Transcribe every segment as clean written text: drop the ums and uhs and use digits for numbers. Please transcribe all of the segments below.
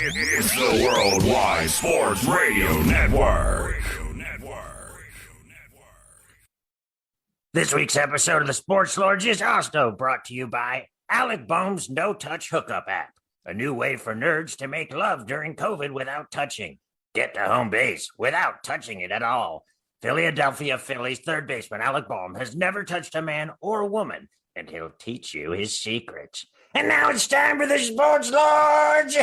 It's the Worldwide Sports Radio Network. This week's episode of the Sports Lords is also brought to you by Alec Boehm's No-Touch Hookup app, a new way for nerds to make love during COVID without touching. Get to home base without touching it at all. Philadelphia Phillies third baseman Alec Boehm has never touched a man or woman, and he'll teach you his secrets. And now it's time for the Sports Lords!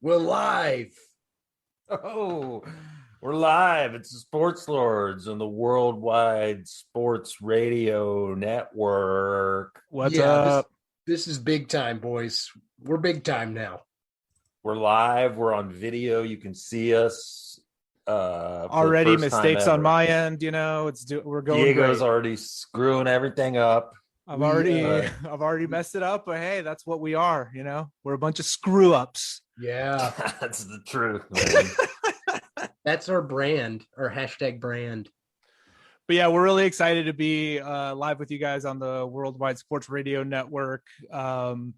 We're live. Oh, we're live. It's the Sports Lords on the Worldwide Sports Radio Network. What's up? This is big time, boys. We're big time now. We're live. We're on video. You can see us. Already mistakes on my end. You know, we're going. Diego's great. already screwing everything up. I've already messed it up, but hey, that's what we are. You know, we're a bunch of screw ups. Yeah, That's the truth, man. that's our brand, our hashtag brand. But yeah, we're really excited to be live with you guys on the Worldwide Sports Radio Network. I'm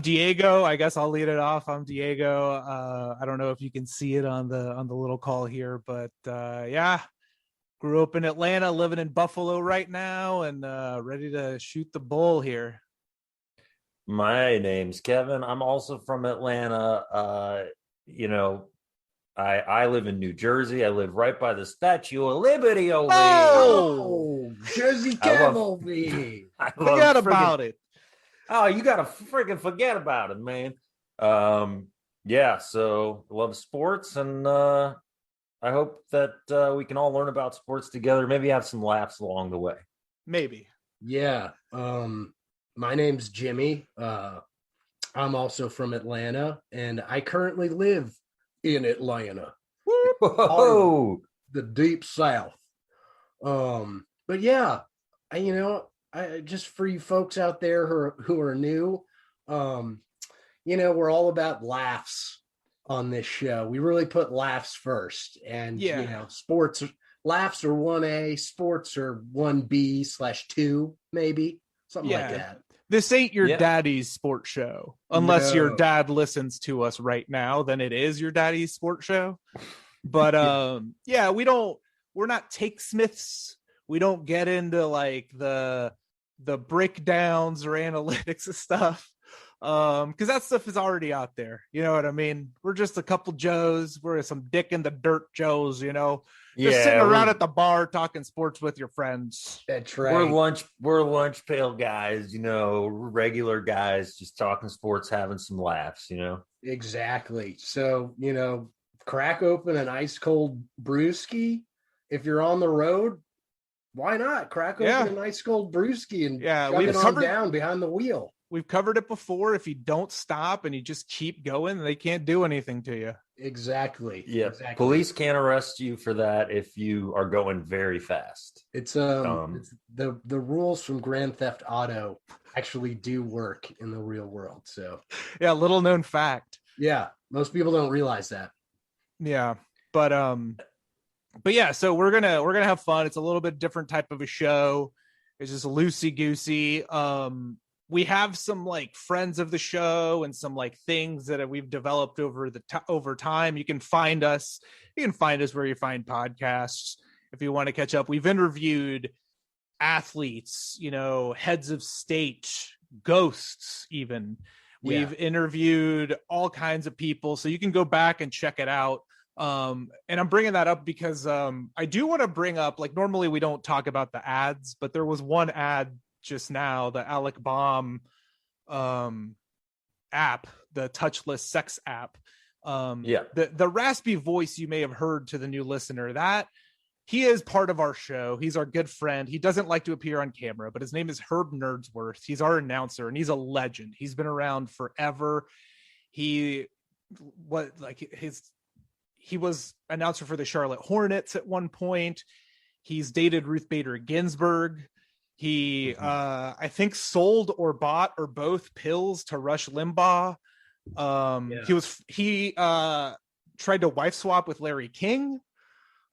Diego. I guess I'll lead it off. I'm Diego. I don't know if you can see it on the little call here, but yeah, grew up in Atlanta, living in Buffalo right now, and ready to shoot the bull here. My name's Kevin. I'm also from Atlanta. I live in New Jersey. I live right by the Statue of Liberty over here. Oh, Jersey Cavalry. Forget about it. Oh, you gotta freaking forget about it, man. Yeah, so love sports, and I hope that we can all learn about sports together. Maybe have some laughs along the way. Maybe. Yeah. My name's Jimmy. I'm also from Atlanta, and I currently live in Atlanta. Whoa! The deep South. But yeah, I just for you folks out there who are new, we're all about laughs on this show. We really put laughs first, and sports laughs are 1A, sports are 1B/2, maybe something like that. This ain't your daddy's sports show. Unless your dad listens to us right now, then it is your daddy's sports show. But we're not take smiths. We don't get into like the breakdowns or analytics and stuff. Because that stuff is already out there. You know what I mean? We're just a couple Joes. We're some dick in the dirt Joes, Just sitting around at the bar talking sports with your friends. That's right. We're lunch pail guys, regular guys, just talking sports, having some laughs, Exactly. So, crack open an ice cold brewski. If you're on the road, why not crack open an ice cold brewski and shove it on down behind the wheel? We've covered it before. If you don't stop and you just keep going, they can't do anything to you. Exactly. Yeah. Exactly. Police can't arrest you for that if you are going very fast. It's the rules from Grand Theft Auto actually do work in the real world. So yeah, little known fact. Yeah, most people don't realize that. Yeah, but yeah, so we're gonna have fun. It's a little bit different type of a show. It's just loosey goosey. We have some like friends of the show and some like things that we've developed over time. You can find us where you find podcasts if you want to catch up. We've interviewed athletes, heads of state, ghosts, even. We've interviewed all kinds of people, so you can go back and check it out. And I'm bringing that up because I do want to bring up, like, normally we don't talk about the ads, but there was one ad just now, the Alec Boehm app, the touchless sex app. The raspy voice you may have heard to the new listener, that he is part of our show. He's our good friend. He doesn't like to appear on camera, but his name is Herb Nerdsworth. He's our announcer, and he's a legend. He's been around forever. He was announcer for the Charlotte Hornets at one point. He's dated Ruth Bader Ginsburg. He, I think, sold or bought or both pills to Rush Limbaugh. He tried to wife swap with Larry King.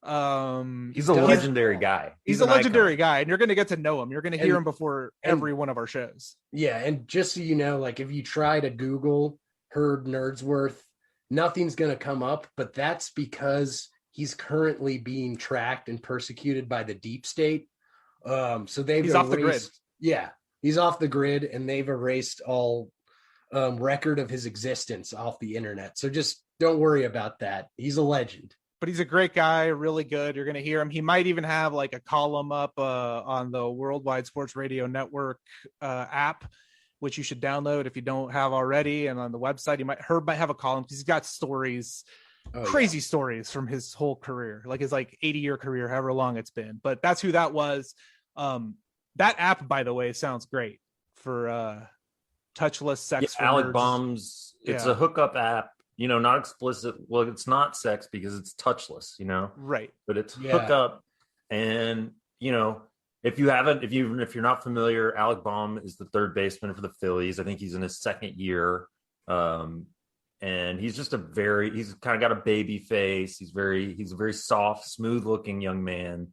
He's a legendary guy. He's a legendary guy, and you're going to get to know him. You're going to hear him before every one of our shows. Yeah, and just so you know, like if you try to Google Herb Nerdsworth, nothing's going to come up, but that's because he's currently being tracked and persecuted by the deep state. So he's off the grid. Yeah, he's off the grid, and they've erased all record of his existence off the internet. So just don't worry about that. He's a legend. But he's a great guy, really good. You're going to hear him. He might even have like a column up on the Worldwide Sports Radio Network app, which you should download if you don't have already. And on the website, Herb might have a column because he's got stories, crazy stories from his whole career, like his 80-year career, however long it's been. But that's who that was. That app, by the way, sounds great for touchless sex. Yeah, Alec Bombs. It's a hookup app. Not explicit. Well, it's not sex because it's touchless, right. But it's hookup. And, if you're not familiar, Alec Baum is the third baseman for the Phillies. I think he's in his second year. And he's just he's kind of got a baby face. He's a very soft, smooth looking young man.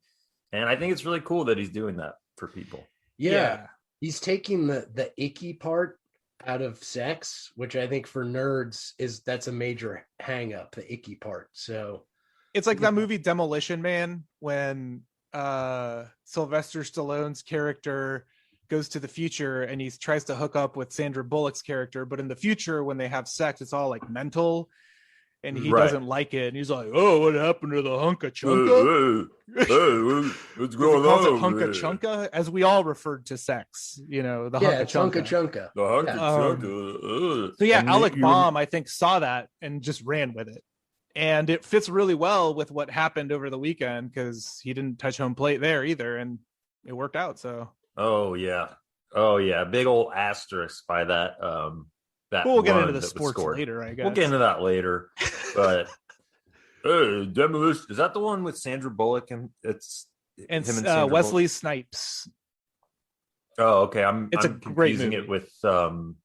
And I think it's really cool that he's doing that for people. Yeah. He's taking the icky part out of sex, which I think for nerds that's a major hang up, the icky part. So it's like that movie Demolition Man when Sylvester Stallone's character goes to the future and he tries to hook up with Sandra Bullock's character, but in the future when they have sex it's all like mental and he doesn't like it, and he's like, "Oh, what happened to the hunka chunka?" What's going on? It hunka chunka, as we all referred to sex. The hunka chunka. The hunka chunka. So yeah, Alec Baum, I think, saw that and just ran with it, and it fits really well with what happened over the weekend because he didn't touch home plate there either, and it worked out. So. Oh yeah, big old asterisk by that. We'll get into the sports later, I guess. We'll get into that later. But Demolition, is that the one with Sandra Bullock and it's him and Wesley Bullock? Snipes? Oh, okay. I'm confusing it with am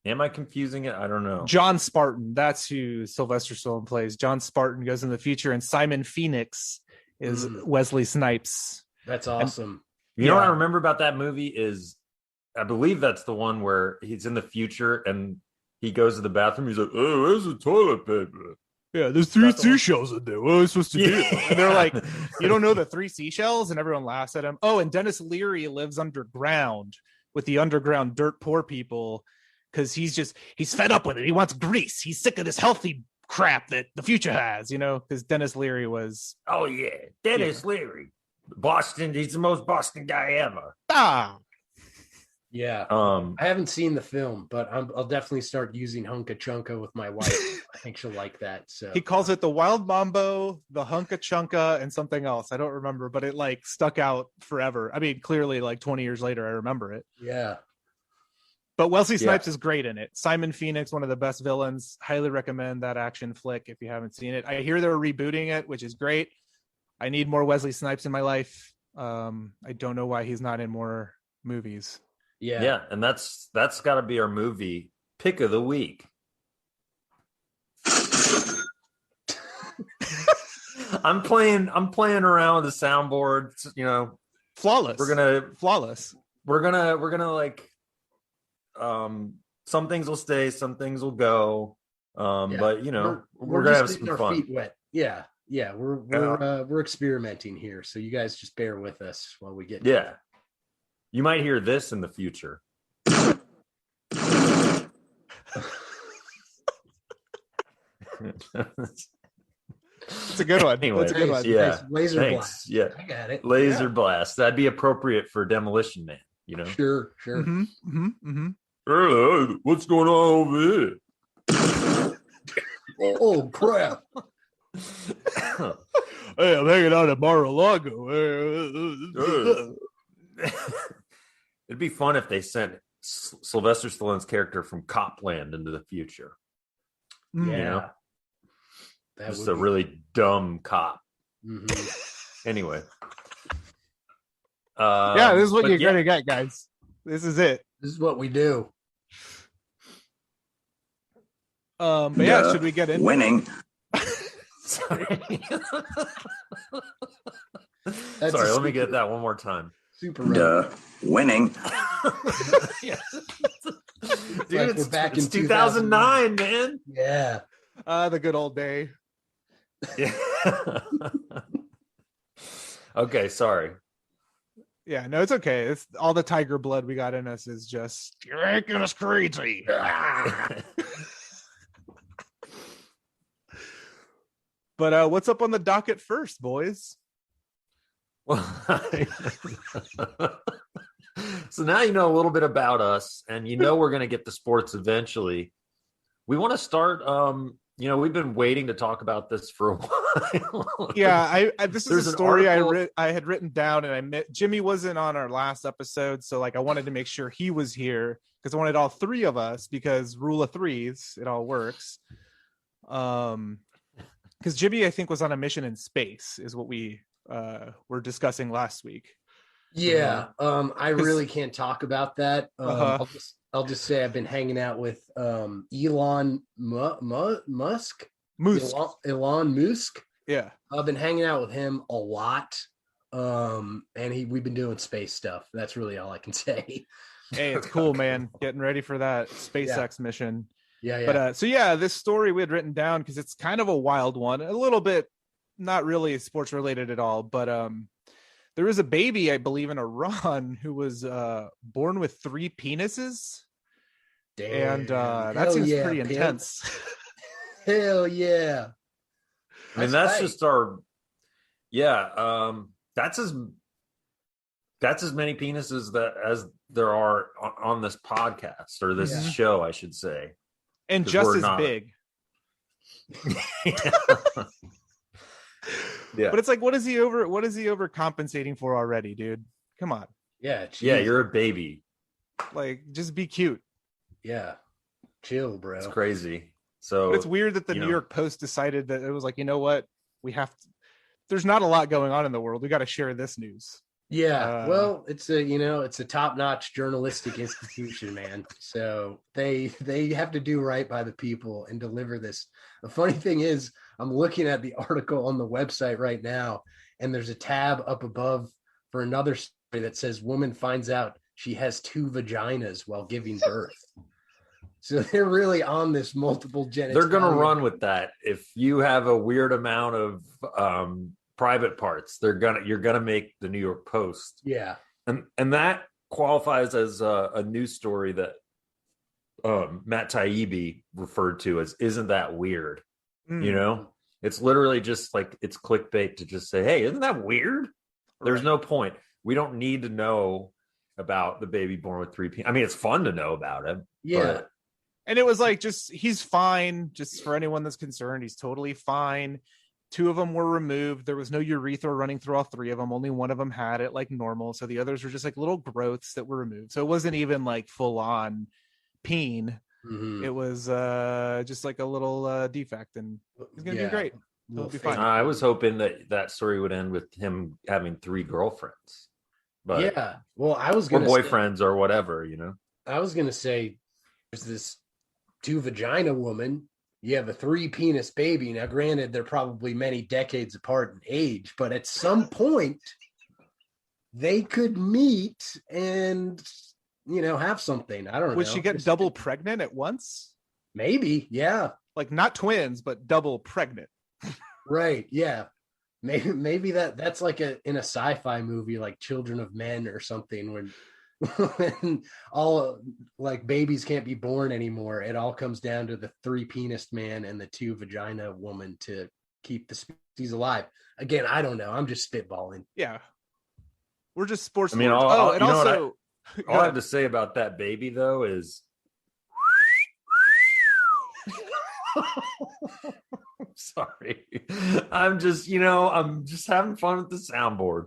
I confusing it? I don't know. John Spartan, that's who Sylvester Stallone plays. John Spartan goes in the future, and Simon Phoenix is Wesley Snipes. That's awesome. You know what I remember about that movie is I believe that's the one where he's in the future and he goes to the bathroom. He's like, "Oh, where's the toilet paper?" Yeah, there's 3 seashells in there. What am I supposed to do? And they're like, "You don't know the 3 seashells?" And everyone laughs at him. Oh, and Dennis Leary lives underground with the underground dirt poor people because he's fed up with it. He wants grease. He's sick of this healthy crap that the future has, because Dennis Leary was. Oh, yeah. Dennis Leary. Boston. He's the most Boston guy ever. Yeah. I haven't seen the film, but I'll definitely start using hunka chunka with my wife. I think she'll like that. So he calls it the Wild Mambo, the hunka chunka, and something else. I don't remember, but it stuck out forever. I mean, clearly 20 years later, I remember it. Yeah. But Wesley Snipes is great in it. Simon Phoenix, one of the best villains. Highly recommend that action flick if you haven't seen it. I hear they're rebooting it, which is great. I need more Wesley Snipes in my life. I don't know why he's not in more movies. Yeah, and that's got to be our movie pick of the week. I'm playing around with the soundboard, flawless. We're flawless. Some things will stay, some things will go. But we're gonna have some fun. Feet wet. Yeah. We're experimenting here, so you guys just bear with us while we get. Yeah. You might hear this in the future. It's a good one. Anyway, that's a good one. Yeah. Nice. Laser blast. Yeah. I got it. Laser blast. That'd be appropriate for Demolition Man, Sure. Mm-hmm. What's going on over here? Oh crap! Hey, I'm hanging out at Mar-a-Lago. It'd be fun if they sent Sylvester Stallone's character from Copland into the future. Yeah, You know? that Just would a be- really dumb cop. Mhm. Anyway. Yeah, this is what but you're yeah, gonna get, guys. This is it. This is what we do. But yeah, should we get into winning? Sorry. That's Sorry, a let me super- get that one more time. Super road. Winning. Yeah. Dude, like it's we're back it's in 2009, man. Yeah. the good old day? Yeah. Okay, sorry. Yeah, no, it's okay. It's all the tiger blood we got in us is just you're making us crazy. But what's up on the docket first, boys? Well, so now you know a little bit about us, and you know we're going to get to sports eventually. We want to start. We've been waiting to talk about this for a while. Yeah, I this There's is a an story article- I had written down, and I met Jimmy wasn't on our last episode, so like I wanted to make sure he was here because I wanted all three of us because rule of threes, it all works. Because Jimmy, I think, was on a mission in space, is what we were discussing last week. Yeah. I really can't talk about that. I'll just say I've been hanging out with Elon Musk. Moose. Elon Musk. Yeah. I've been hanging out with him a lot. And we've been doing space stuff. That's really all I can say. Hey, it's cool, man. Getting ready for that SpaceX mission. Yeah. But so yeah, this story we had written down because it's kind of a wild one, a little bit not really sports related at all, but there was a baby, I believe, in Iran who was born with 3 penises. Damn. And that Hell seems yeah, pretty pimp. intense. Hell yeah. I mean, that's right. just our. Yeah, that's as many penises as there are on this podcast or this Yeah. show, I should say. And 'Cause just we're as not- big. Yeah. But it's like, what is he overcompensating for already, dude? Come on. Yeah. Yeah, geez. you're a baby. Like, just be cute. Yeah. Chill, bro. It's crazy. So But it's weird that the New York Post decided that it was like, you know what? There's not a lot going on in the world. We got to share this news. Yeah, well, it's a top-notch journalistic institution, man. So they have to do right by the people and deliver this. The funny thing is, I'm looking at the article on the website right now, and there's a tab up above for another story that says woman finds out she has 2 vaginas while giving birth. So they're really on this multiple genitalia. they're going to run with that. If you have a weird amount of private parts, you're gonna make the New York Post. Yeah. And that qualifies as a news story that Matt Taibbi referred to as "Isn't that weird?" You know, it's literally just like it's clickbait to just say, "Hey, isn't that weird?" There's Right. no point. We don't need to know about the baby born with 3 penises. I mean, it's fun to know about it. Yeah. but- And it was like, he's fine. Just for anyone that's concerned, he's totally fine. 2 of them were removed. There was no urethra running through all 3 of them. Only one of them had it like normal. So the others were just like little growths that were removed. So it wasn't even like full on peen. Mhm. It was just like a little defect, and he's going to Yeah. be great. Little be fake- fine. I was hoping that story would end with him having 3 girlfriends, but Yeah. Well, I was or going boyfriends or whatever, you know. I was going to say there's this 2 vagina woman. You have a 3 penis baby. Now, granted, they're probably many decades apart in age, but at some point they could meet and, have something. I don't know. Would she get Just- double pregnant at once? Maybe. Yeah. Like not twins, but double pregnant. Right. Yeah. Maybe that's like in a sci-fi movie like Children of Men or something when all like babies can't be born anymore. It all comes down to the 3 penis man and the 2 vagina woman to keep the species alive. Again, I don't know. I'm just spitballing. Yeah. We're just sports. I mean, nerds. all- and you know what also, All I have to say about that baby though is Sorry. I'm just having fun with the soundboard.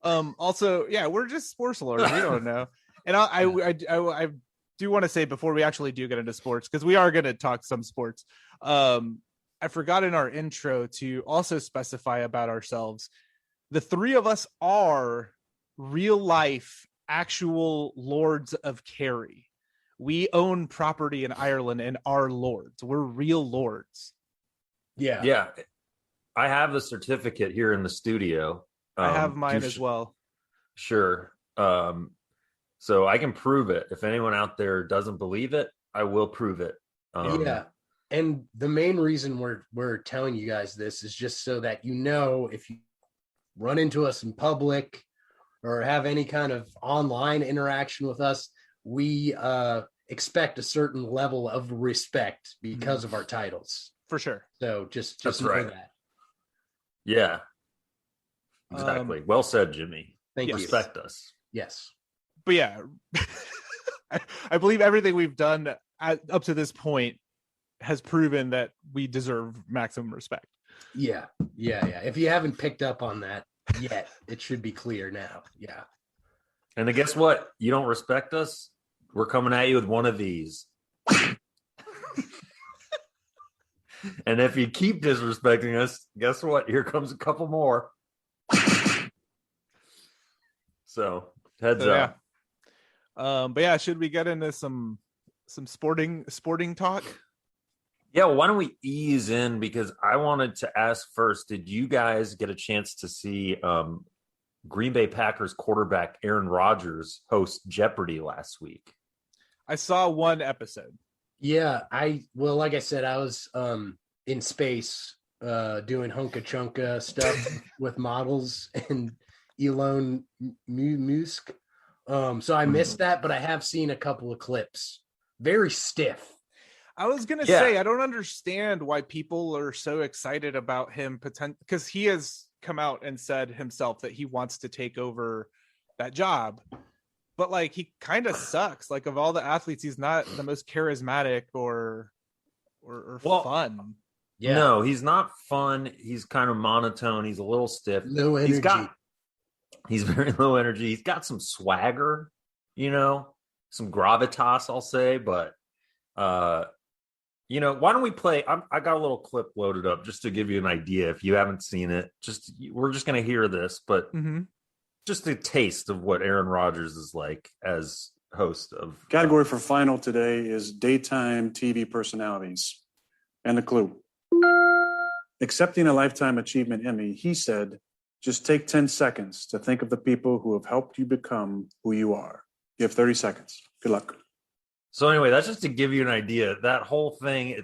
Also, yeah, we're just sports lords. We don't know. And I do want to say before we actually do get into sports, because we are going to talk some sports. I forgot in our intro to also specify about ourselves. The three of us are real life, actual lords of Kerry. We own property in Ireland and are lords. We're real lords. Yeah. I have the certificate here in the studio. I have mine as well. Sure. So I can prove it. If anyone out there doesn't believe it, I will prove it. Yeah. And the main reason we're telling you guys this is just so that if you run into us in public or have any kind of online interaction with us, we expect a certain level of respect because of our titles. For sure. So just That's know right. that. Yeah. Exactly. Well said, Jimmy. Thank you. Respect us. Yes. But yeah, I believe everything we've done up to this point has proven that we deserve maximum respect. Yeah. If you haven't picked up on that yet, it should be clear now. Yeah. And guess what? You don't respect us? We're coming at you with one of these. And if you keep disrespecting us, guess what? Here comes a couple more. So heads up. But yeah, should we get into some sporting talk? Yeah, well, why don't we ease in, because I wanted to ask first, did you guys get a chance to see Green Bay Packers quarterback Aaron Rodgers host Jeopardy last week? I saw one episode. Yeah, like I said, I was in space doing hunka chunka stuff with models and Elon Musk. So I missed that, but I have seen a couple of clips. Very stiff. I was gonna say, I don't understand why people are so excited about him because he has come out and said himself that he wants to take over that job. But like, he kind of sucks. Like, of all the athletes, he's not the most charismatic or fun. Yeah. No, he's not fun. He's kind of monotone. He's a little stiff. Low energy. He's very low energy. He's got some swagger, some gravitas, I'll say. But, why don't we play? I got a little clip loaded up just to give you an idea. If you haven't seen it, we're just going to hear this, but just a taste of what Aaron Rodgers is like as host of. Category for final today is daytime TV personalities. And the clue. Accepting a Lifetime Achievement Emmy, he said, just take 10 seconds to think of the people who have helped you become who you are. You have 30 seconds. Good luck. So anyway, that's just to give you an idea. That whole thing,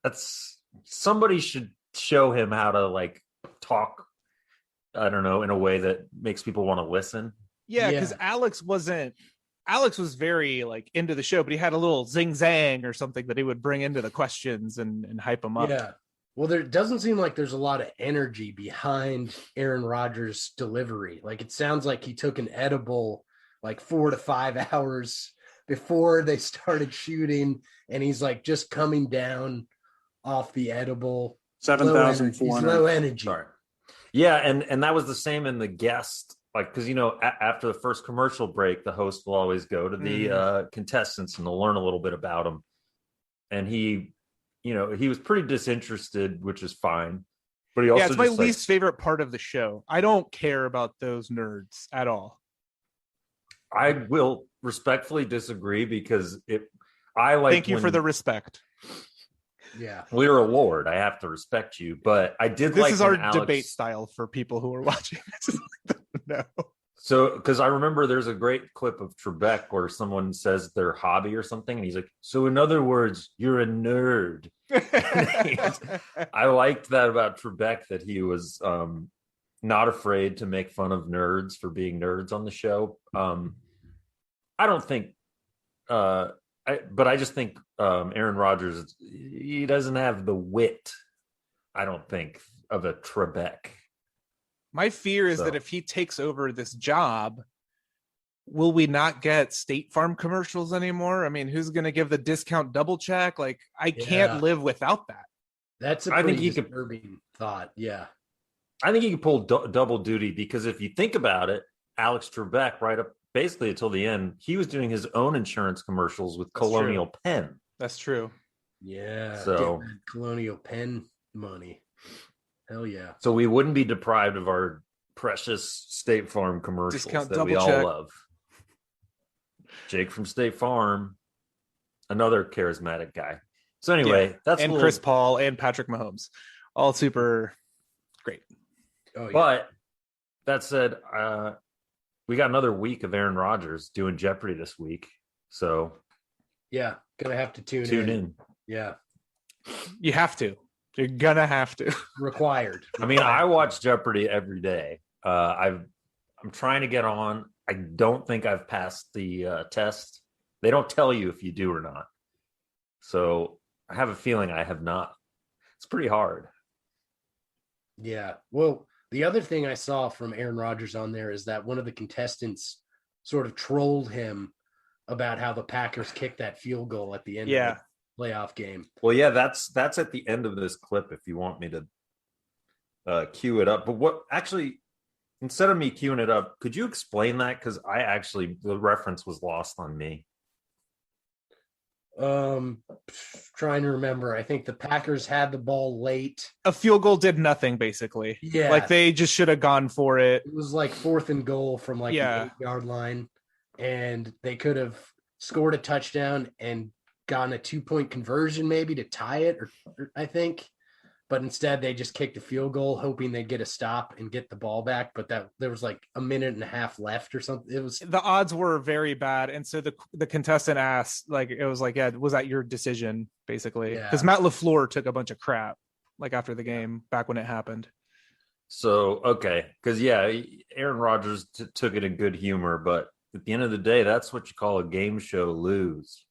that's somebody should show him how to talk. I don't know, in a way that makes people want to listen. Yeah, because Alex was very into the show, but he had a little zing zang or something that he would bring into the questions and hype him up. Yeah. Well, there doesn't seem like there's a lot of energy behind Aaron Rodgers' delivery. Like, it sounds like he took an edible 4 to 5 hours before they started shooting, and he's just coming down off the edible. 7,400. Low energy. Sorry. Yeah, and that was the same in the guest, because after the first commercial break, the host will always go to the contestants and they'll learn a little bit about them. And he was pretty disinterested, which is fine. But he also it's my least favorite part of the show. I don't care about those nerds at all. I will respectfully disagree, because Thank you for the respect. Yeah, we're a lord. I have to respect you, but I did. This is our debate style for people who are watching. No. So, because I remember there's a great clip of Trebek where someone says their hobby or something, and he's like, "So in other words, you're a nerd." I liked that about Trebek, that he was not afraid to make fun of nerds for being nerds on the show. I don't think. But I just think Aaron Rodgers, he doesn't have the wit, I don't think, of a Trebek. My fear is that if he takes over this job, will we not get State Farm commercials anymore? I mean, who's going to give the discount double check? Like, I can't live without that. That's a pretty disturbing thought. Yeah. I think he could pull double duty, because if you think about it, Alex Trebek, right up basically until the end, he was doing his own insurance commercials with Colonial Penn. That's true. Yeah. So Colonial Penn money. Hell yeah. So we wouldn't be deprived of our precious State Farm commercials Discount that we all love. Jake from State Farm, another charismatic guy. So anyway, that's Chris Paul and Patrick Mahomes, all super great. Oh, yeah. But that said, we got another week of Aaron Rodgers doing Jeopardy this week. So yeah, gonna have to tune in. Yeah, you have to. You're gonna have to. Required. I mean, I watch Jeopardy every day. I'm trying to get on. I don't think I've passed the test. They don't tell you if you do or not. So I have a feeling I have not. It's pretty hard. Yeah. Well, the other thing I saw from Aaron Rodgers on there is that one of the contestants sort of trolled him about how the Packers kicked that field goal at the end of the playoff game. Well, yeah, that's at the end of this clip if you want me to cue it up. But what actually, instead of me queuing it up, could you explain that? Because the reference was lost on me. Trying to remember. I think the Packers had the ball late. A field goal did nothing, basically. Yeah. Like they just should have gone for it. It was like 4th and goal from like the 8-yard line. And they could have scored a touchdown and gotten a 2-point conversion maybe to tie it, or I think. But instead they just kicked a field goal hoping they'd get a stop and get the ball back. But there was like a minute and a half left or something. The odds were very bad. And so the contestant asked, like, it was like, yeah, was that your decision, basically? Because Matt LaFleur took a bunch of crap like after the game back when it happened. So, okay. Because, Aaron Rodgers took it in good humor. But at the end of the day, that's what you call a game show lose.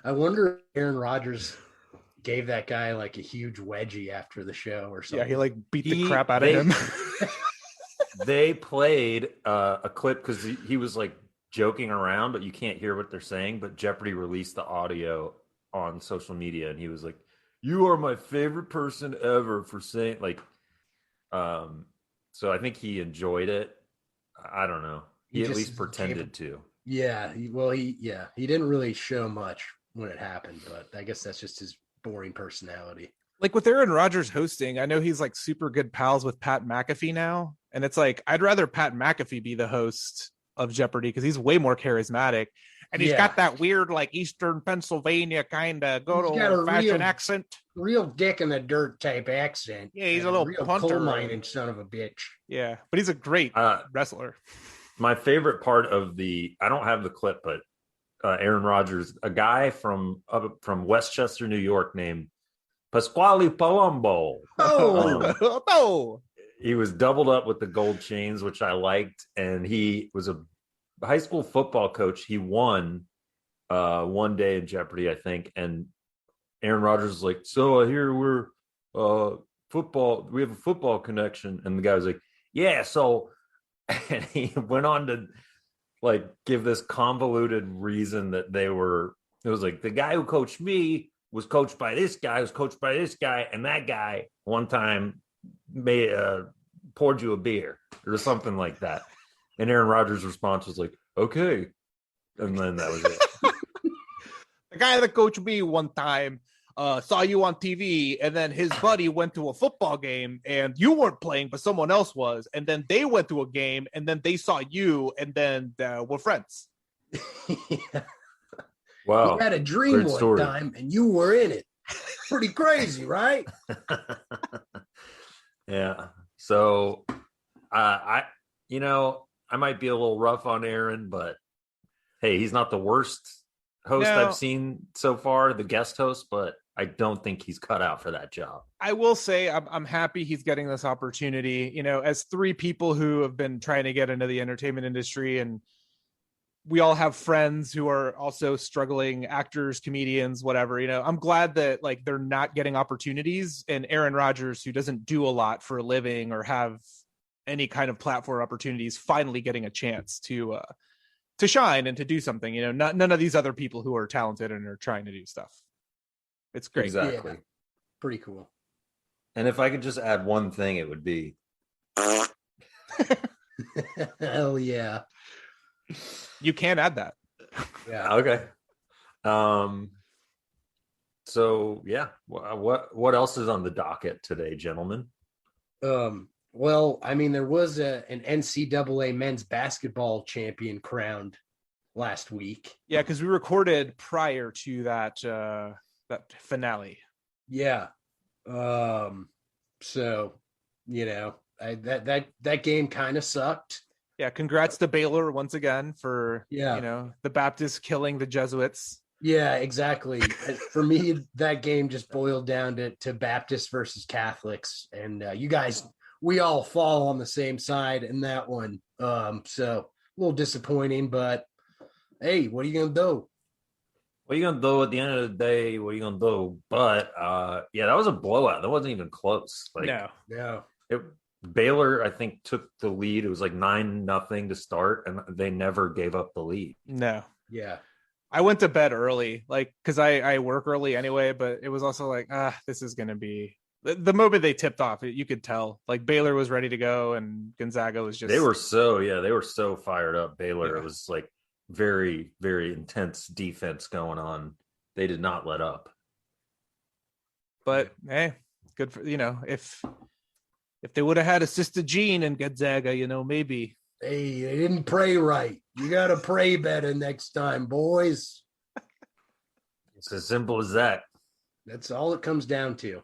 I wonder if Aaron Rodgers gave that guy like a huge wedgie after the show or something. Yeah, he like beat the crap out of him. They played a clip because he was like joking around, but you can't hear what they're saying. But Jeopardy released the audio on social media, and he was like, "You are my favorite person ever for saying like." So I think he enjoyed it. I don't know. He at least pretended to. Yeah. Well, he didn't really show much when it happened, but I guess that's just his boring personality. Like with Aaron Rodgers hosting, I know he's like super good pals with Pat McAfee now. And it's like, I'd rather Pat McAfee be the host of Jeopardy because he's way more charismatic. And he's got that weird, like Eastern Pennsylvania kind of good old fashioned accent. Real dick in the dirt type accent. Yeah, he's a little real punter. coal mining son of a bitch. Yeah, but he's a great wrestler. My favorite part of I don't have the clip, but Aaron Rodgers, a guy from Westchester, New York, named Pasquale Palumbo. Oh, he was doubled up with the gold chains, which I liked, and he was a high school football coach. He won one day in Jeopardy, I think, and Aaron Rodgers was like, "So I hear we're football. We have a football connection," and the guy was like, "Yeah, so." And he went on to like give this convoluted reason that it was like the guy who coached me was coached by this guy, was coached by this guy, and that guy one time poured you a beer or something like that. And Aaron Rodgers' response was like, "Okay." And then that was it. The guy that coached me one time saw you on TV, and then his buddy went to a football game, and you weren't playing, but someone else was. And then they went to a game, and then they saw you, and then we're friends. Yeah. Wow. You had a dream one time, and you were in it. Pretty crazy, right? Yeah. So, I might be a little rough on Aaron, but hey, he's not the worst host I've seen so far, the guest host, but I don't think he's cut out for that job. I will say I'm happy he's getting this opportunity, as three people who have been trying to get into the entertainment industry, and we all have friends who are also struggling, actors, comedians, whatever, I'm glad that like they're not getting opportunities, and Aaron Rodgers, who doesn't do a lot for a living or have any kind of platform opportunities finally getting a chance to shine and to do something. None of these other people who are talented and are trying to do stuff. It's great. Exactly. Yeah. Pretty cool. And if I could just add one thing, it would be Hell yeah. You can add that. Yeah. okay. So yeah, what else is on the docket today, gentlemen? Well, I mean, there was an NCAA men's basketball champion crowned last week. Yeah, because we recorded prior to that finale. Yeah. So, that game kind of sucked. Yeah, congrats to Baylor once again for the Baptists killing the Jesuits. Yeah, exactly. For me, that game just boiled down to Baptists versus Catholics, and you guys, we all fall on the same side in that one. So a little disappointing, but hey, what are you gonna do? What are you gonna do at the end of the day? What are you gonna do? But that was a blowout. That wasn't even close. No. Baylor, I think, took the lead. It was like 9-0 to start, and they never gave up the lead. No. Yeah. I went to bed early, because I work early anyway, but it was also like, this is going to be the moment they tipped off. You could tell Baylor was ready to go and Gonzaga was just. They were so fired up. Baylor, yeah. It was like very, very intense defense going on. They did not let up. But hey, good for, if they would have had assisted Gene and Gonzaga, maybe. Hey, they didn't pray right. You got to pray better next time, boys. It's as simple as that. That's all it comes down to.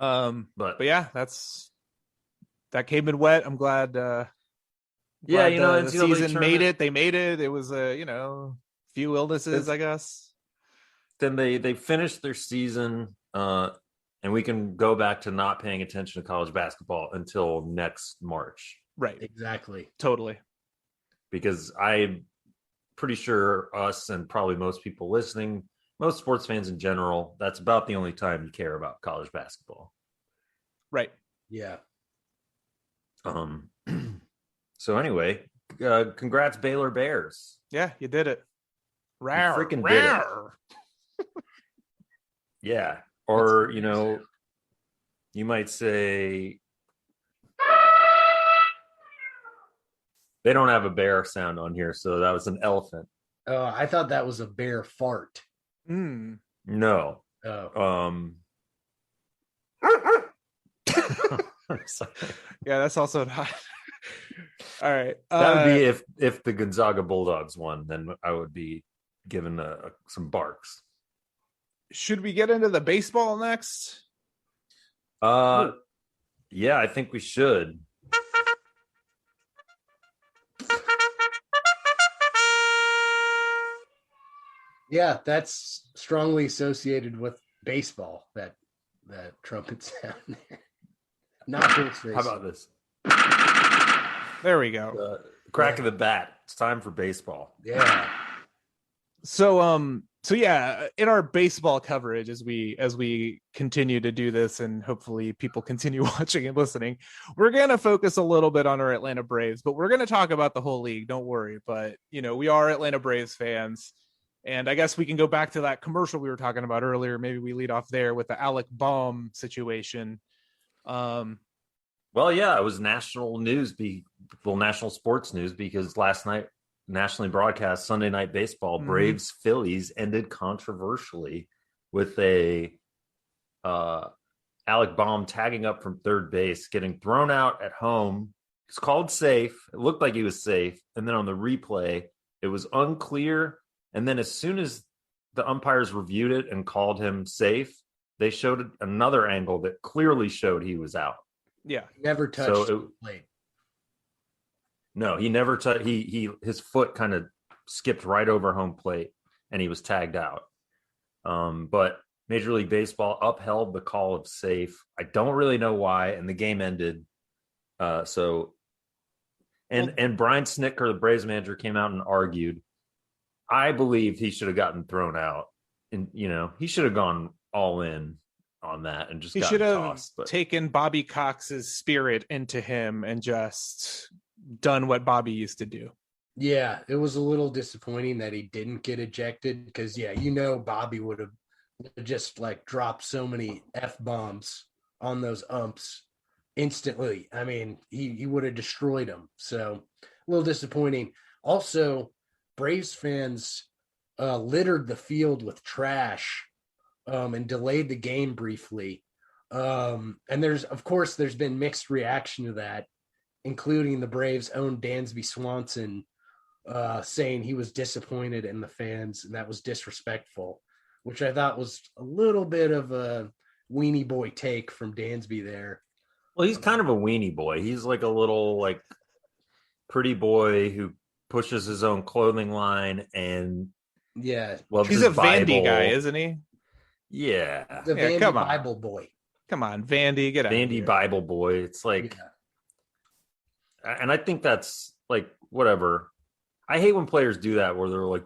But yeah, that came in wet. I'm glad. The season made it. They made it. It was few illnesses, I guess. Then they finished their season, and we can go back to not paying attention to college basketball until next March. Right. Exactly. Totally. Because I'm pretty sure us and probably most people listening, most sports fans in general, that's about the only time you care about college basketball. Right. Yeah. So anyway, congrats Baylor Bears. Yeah, you did it. Rawr, you freaking did it. Yeah. Or, you might say they don't have a bear sound on here, so that was an elephant. Oh, I thought that was a bear fart. No. Oh. Yeah, that's also not. All right. That would be if the Gonzaga Bulldogs won, then I would be given some barks. Should we get into the baseball next? Yeah, I think we should. Yeah, that's strongly associated with baseball, that trumpet sound there. Not horse racing. How about this? There we go. Crack of the bat. It's time for baseball. Yeah. So yeah, in our baseball coverage as we continue to do this, and hopefully people continue watching and listening, we're going to focus a little bit on our Atlanta Braves, but we're going to talk about the whole league. Don't worry. But, we are Atlanta Braves fans. And I guess we can go back to that commercial we were talking about earlier. Maybe we lead off there with the Alec Baum situation. Well, yeah, it was national news, national sports news, because last night, nationally broadcast Sunday Night Baseball, Braves Phillies ended controversially with a Alec Baum tagging up from third base, getting thrown out at home. It's called safe. It looked like he was safe. And then on the replay, it was unclear. And then as soon as the umpires reviewed it and called him safe, they showed another angle that clearly showed he was out. Yeah. Never touched the plate. No, he never touched. His foot kind of skipped right over home plate and he was tagged out. But Major League Baseball upheld the call of safe. I don't really know why. And the game ended. And Brian Snitker, the Braves manager, came out and argued. I believe he should have gotten thrown out, and he should have gone all in on that and just He got should have tossed. But taken Bobby Cox's spirit into him and just done what Bobby used to do. Yeah, it was a little disappointing that he didn't get ejected because, Bobby would have just like dropped so many F-bombs on those umps instantly. I mean, he would have destroyed them. So a little disappointing. Also, Braves fans littered the field with trash and delayed the game briefly. And there's been mixed reaction to that, including the Braves' own Dansby Swanson saying he was disappointed in the fans and that was disrespectful, which I thought was a little bit of a weenie boy take from Dansby there. well, he's kind of a weenie boy. He's like a little like pretty boy who pushes his own clothing line and Yeah, loves He's his a Vandy Bible. guy, isn't he? Yeah, the Yeah, Vandy come on. Bible boy. Come on, Vandy, get out of Vandy here. Bible boy. It's like, and I think that's like whatever. I hate when players do that where they're like,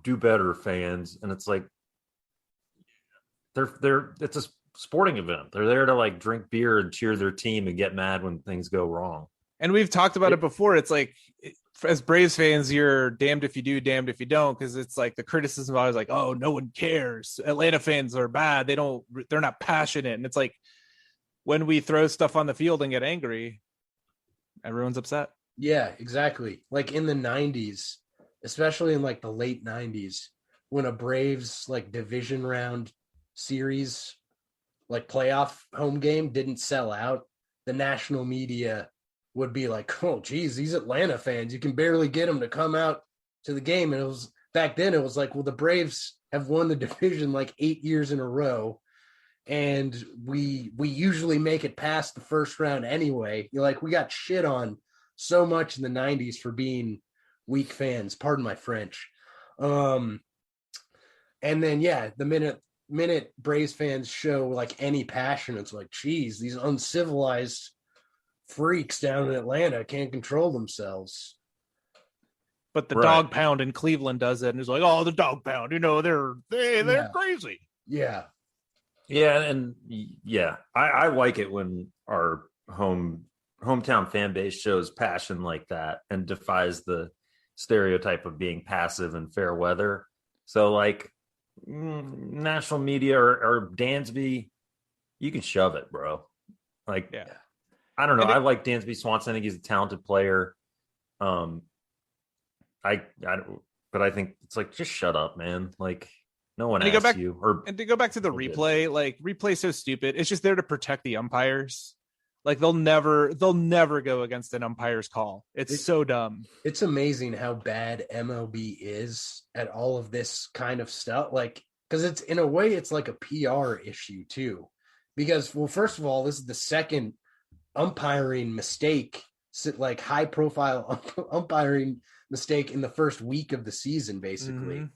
"Do better, fans," and it's like they're it's a sporting event. They're there to like drink beer and cheer their team and get mad when things go wrong. And we've talked about it before. It's like, as Braves fans, you're damned if you do, damned if you don't, because it's like the criticism always like, oh, no one cares. Atlanta fans are bad. They're not passionate. And it's like, when we throw stuff on the field and get angry, everyone's upset. Yeah, exactly. Like in the 90s, especially in like the late 90s, when a Braves like division round series, like playoff home game didn't sell out, the national media would be like, oh, geez, these Atlanta fans, you can barely get them to come out to the game. And it was back then, it was like, well, the Braves have won the division like 8 years in a row. And we usually make it past the first round anyway. You're like, we got shit on so much in the 90s for being weak fans. Pardon my French. And then, the minute Braves fans show like any passion, it's like, geez, these uncivilized freaks down in Atlanta can't control themselves. But the Right. dog pound in Cleveland does it. And it's like, oh, the dog pound, they're Yeah. crazy. Yeah. Yeah, and yeah, I like it when our hometown fan base shows passion like that and defies the stereotype of being passive and fair weather. So like national media or Dansby, you can shove it, bro. Like, Yeah. I don't know. And I like Dansby Swanson. I think he's a talented player. But I think it's like, just shut up, man. Like, no one And to go asked back- you. And to go back to the They did. replay, like replay's so stupid. It's just there to protect the umpires. Like they'll never go against an umpire's call. It's so dumb. It's amazing how bad MLB is at all of this kind of stuff. Like, because it's in a way, it's like a PR issue too. Because, well, first of all, this is the second umpiring mistake, like high profile umpiring mistake in the first week of the season, basically. Mhm.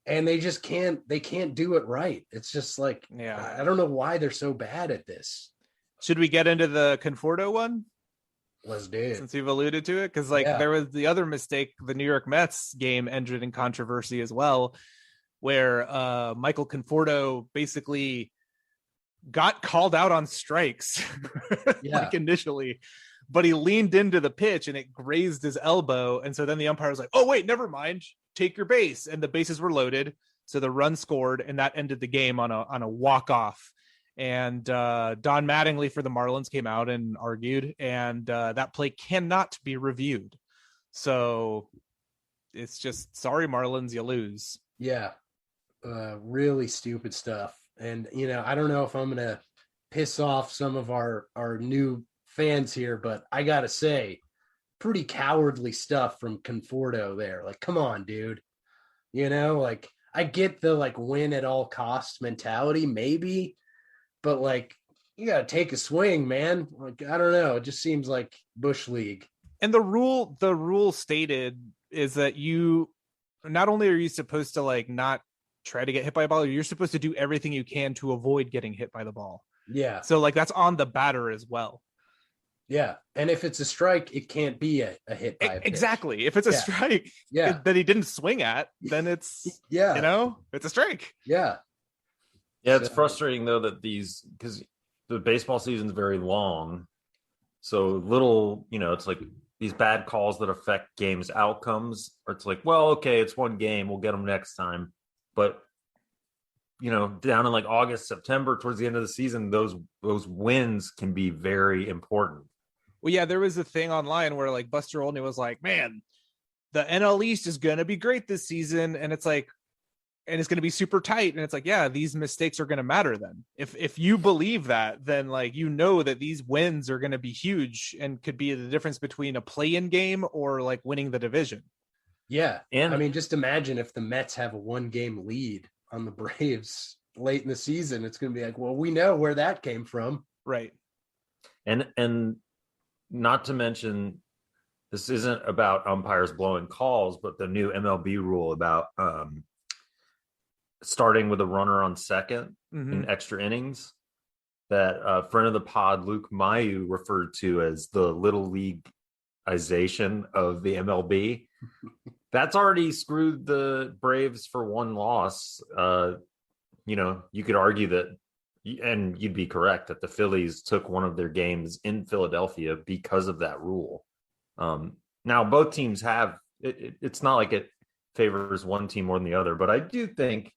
And they just can't do it right. It's just like, Yeah. I don't know why they're so bad at this. Should we get into the Conforto one Let's do it. since you've alluded to it? Because there was the other mistake, the New York Mets game ended in controversy as well, where Michael Conforto basically got called out on strikes like initially, but he leaned into the pitch and it grazed his elbow. And so then the umpire was like, oh, wait, never mind. Take your base. And the bases were loaded. So the run scored and that ended the game on a walk-off. And Don Mattingly for the Marlins came out and argued, and that play cannot be reviewed. So it's just, sorry, Marlins, you lose. Yeah. Really stupid stuff. And, I don't know if I'm going to piss off some of our new fans here, but I got to say, pretty cowardly stuff from Conforto there. Like, come on, dude. Like, I get the, like, win at all costs mentality, maybe, but, like, you got to take a swing, man. Like, I don't know. It just seems like Bush League. And the rule stated is that you, not only are you supposed to, like, not try to get hit by a ball, you're supposed to do everything you can to avoid getting hit by the ball. Yeah. So, like, that's on the batter as well. Yeah. And if it's a strike, it can't be a hit by a pitch. Exactly. If it's a strike Yeah. that he didn't swing at, then it's, Yeah. it's a strike. Yeah. Yeah, it's So- frustrating though that because the baseball season's very long, so little, it's like these bad calls that affect games outcomes. Or it's like, well, okay, it's one game, we'll get them next time. But down in like August, September, towards the end of the season, those wins can be very important. Well, yeah, there was a thing online where like Buster Olney was like, man, the NL East is going to be great this season. And it's like, and it's going to be super tight. And it's like, yeah, these mistakes are going to matter then. If you believe that, then like, that these wins are going to be huge and could be the difference between a play-in game or like winning the division. Yeah. And I mean, just imagine if the Mets have a 1-game lead on the Braves late in the season, it's going to be like, well, we know where that came from. Right. and not to mention, this isn't about umpires blowing calls, but the new MLB rule about starting with a runner on second in extra innings, that a friend of the pod, Luke Mayu, referred to as the little leagueization of the MLB. That's already screwed the Braves for one loss. You could argue that, and you'd be correct, that the Phillies took one of their games in Philadelphia because of that rule. Now, both teams have, it's not like it favors one team more than the other, but I do think,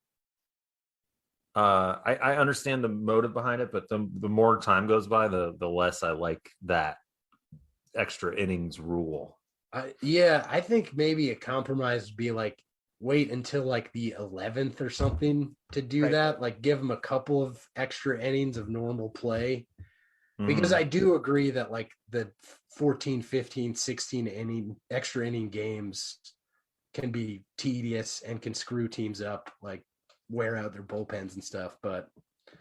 I understand the motive behind it, but the more time goes by, the less I like that extra innings rule. I think maybe a compromise would be like wait until like the 11th or something to do Right. that. Like give them a couple of extra innings of normal play. Because I do agree that like the 14, 15, 16 extra inning games can be tedious and can screw teams up, like wear out their bullpens and stuff. But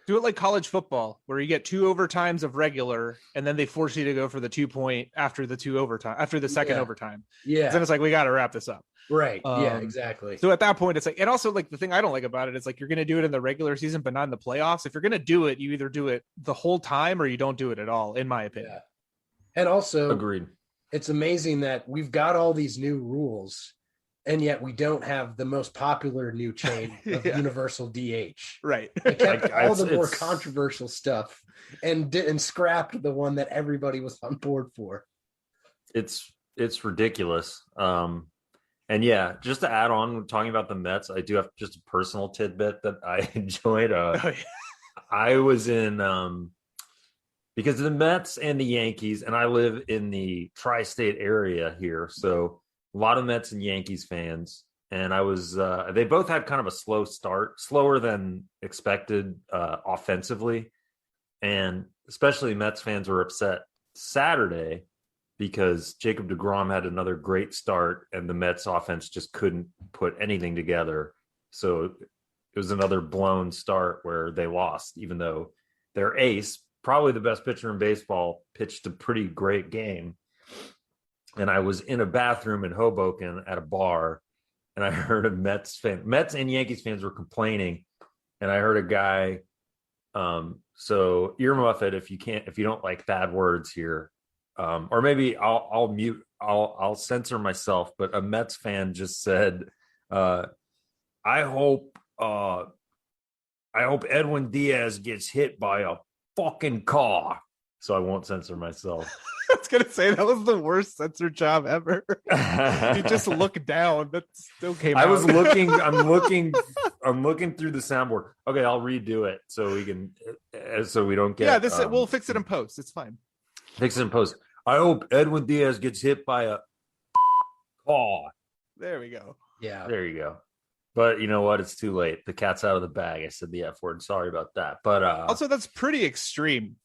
Do it like college football, where you get 2 overtimes of regular, and then they force you to go for the 2-point after the second overtime. yeah, Then it's like, we got to wrap this up. right. Yeah, Um, exactly. So at that point, it's like, and also like the thing I don't like about it is like, you're going to do it in the regular season, but not in the playoffs. If you're going to do it, you either do it the whole time or you don't do it at all, in my opinion. Yeah. And also, Agreed. it's amazing that we've got all these new rules, and yet we don't have the most popular new chain of Yeah. universal DH. Right. They kept all the more it's- controversial stuff and scrapped the one that everybody was on board for. It's ridiculous. And yeah, just to add on, talking about the Mets, I do have just a personal tidbit that I enjoyed. Oh, yeah. I was in because of the Mets and the Yankees, and I live in the tri-state area here, so a lot of Mets and Yankees fans. And I was they both had kind of a slow start, slower than expected offensively, and especially Mets fans were upset Saturday because Jacob deGrom had another great start and the Mets offense just couldn't put anything together. So it was another blown start where they lost, even though their ace, probably the best pitcher in baseball, pitched a pretty great game. And I was in a bathroom in Hoboken at a bar, and I heard a Mets and Yankees fans were complaining. And I heard a guy, so earmuff it if you don't like bad words here. Or maybe I'll censor myself, but a Mets fan just said, I hope Edwin Diaz gets hit by a fucking car. So I won't censor myself. I was going to say that was the worst censor job ever. You just look down. That still came out. I was looking, I'm looking through the soundboard. Okay, I'll redo it so we can, so we don't get. Yeah, we'll fix it in post. It's fine. Fix it in post. I hope Edwin Diaz gets hit by a car. There we go. Yeah. There you go. But you know what? It's too late. The cat's out of the bag. I said the F word. Sorry about that. But Also, that's pretty extreme.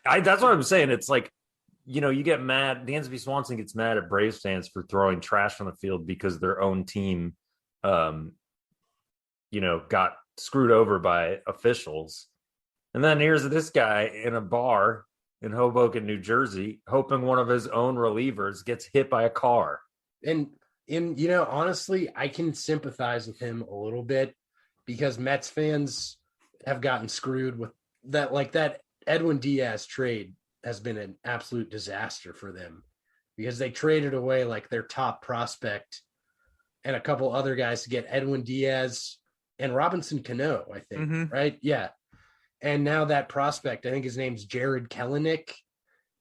that's what I'm saying. It's like, you get mad. Dansby Swanson gets mad at Braves fans for throwing trash on the field because their own team, got screwed over by officials. And then here's this guy in a bar in Hoboken, New Jersey, hoping one of his own relievers gets hit by a car. And honestly, I can sympathize with him a little bit because Mets fans have gotten screwed with that. Like that Edwin Diaz trade has been an absolute disaster for them because they traded away like their top prospect and a couple other guys to get Edwin Diaz and Robinson Cano, I think, right? Yeah. And now that prospect, I think his name's Jared Kelenic,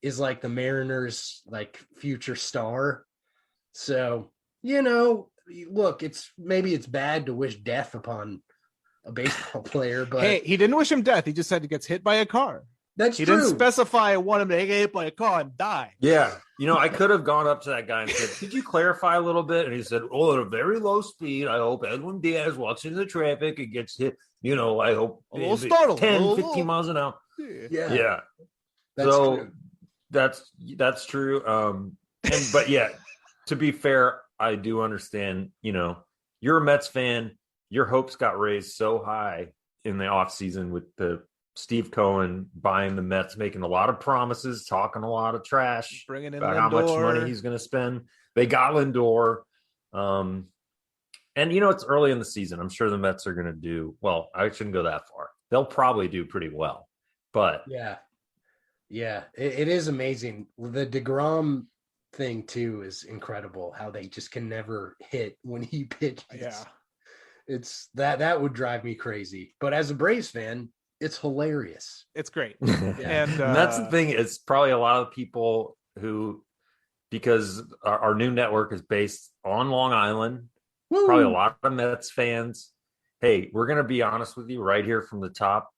is like the Mariners' like future star. So, look, maybe it's bad to wish death upon a baseball player, but hey, he didn't wish him death. He just said he gets hit by a car. That's he true. Didn't specify I want him to get hit by a car and die. Yeah. I could have gone up to that guy and said, could you clarify a little bit? And he said, at a very low speed, I hope Edwin Diaz walks into the traffic and gets hit. I hope a little startled, 10, 15 miles an hour. Yeah. That's true. That's true. But yeah, to be fair, I do understand, you're a Mets fan. Your hopes got raised so high in the offseason with the Steve Cohen buying the Mets, making a lot of promises, talking a lot of trash bringing in about Lindor. How much money he's going to spend. They got Lindor. And, it's early in the season. I'm sure the Mets are going to do well. I shouldn't go that far. They'll probably do pretty well. But yeah, it is amazing. The DeGrom thing, too, is incredible. How they just can never hit when he pitches. Yeah. It's that would drive me crazy. But as a Braves fan, it's hilarious. It's great. Yeah. And that's the thing. It's probably a lot of people who, because our new network is based on Long Island, probably a lot of Mets fans. Hey, we're going to be honest with you right here from the top.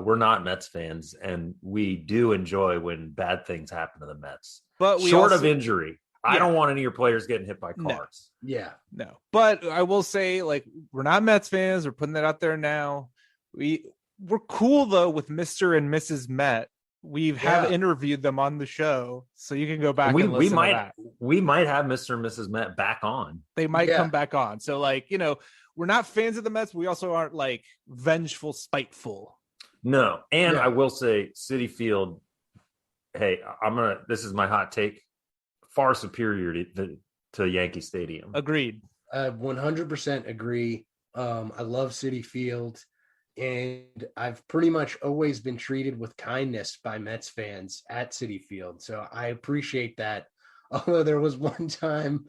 We're not Mets fans, and we do enjoy when bad things happen to the Mets. But short of injury. I don't want any of your players getting hit by cars. No. But I will say, like, we're not Mets fans. We're putting that out there now. We're cool though with Mr. and Mrs. Met. Have interviewed them on the show, so you can go back and listen to that. We might have Mr. and Mrs. Met back on. They might come back on. So, like, we're not fans of the Mets. But we also aren't like vengeful, spiteful. No, and I will say, Citi Field. Hey, this is my hot take. Far superior to Yankee Stadium. Agreed. 100% agree. I love Citi Field, and I've pretty much always been treated with kindness by Mets fans at Citi Field. So I appreciate that. Although there was one time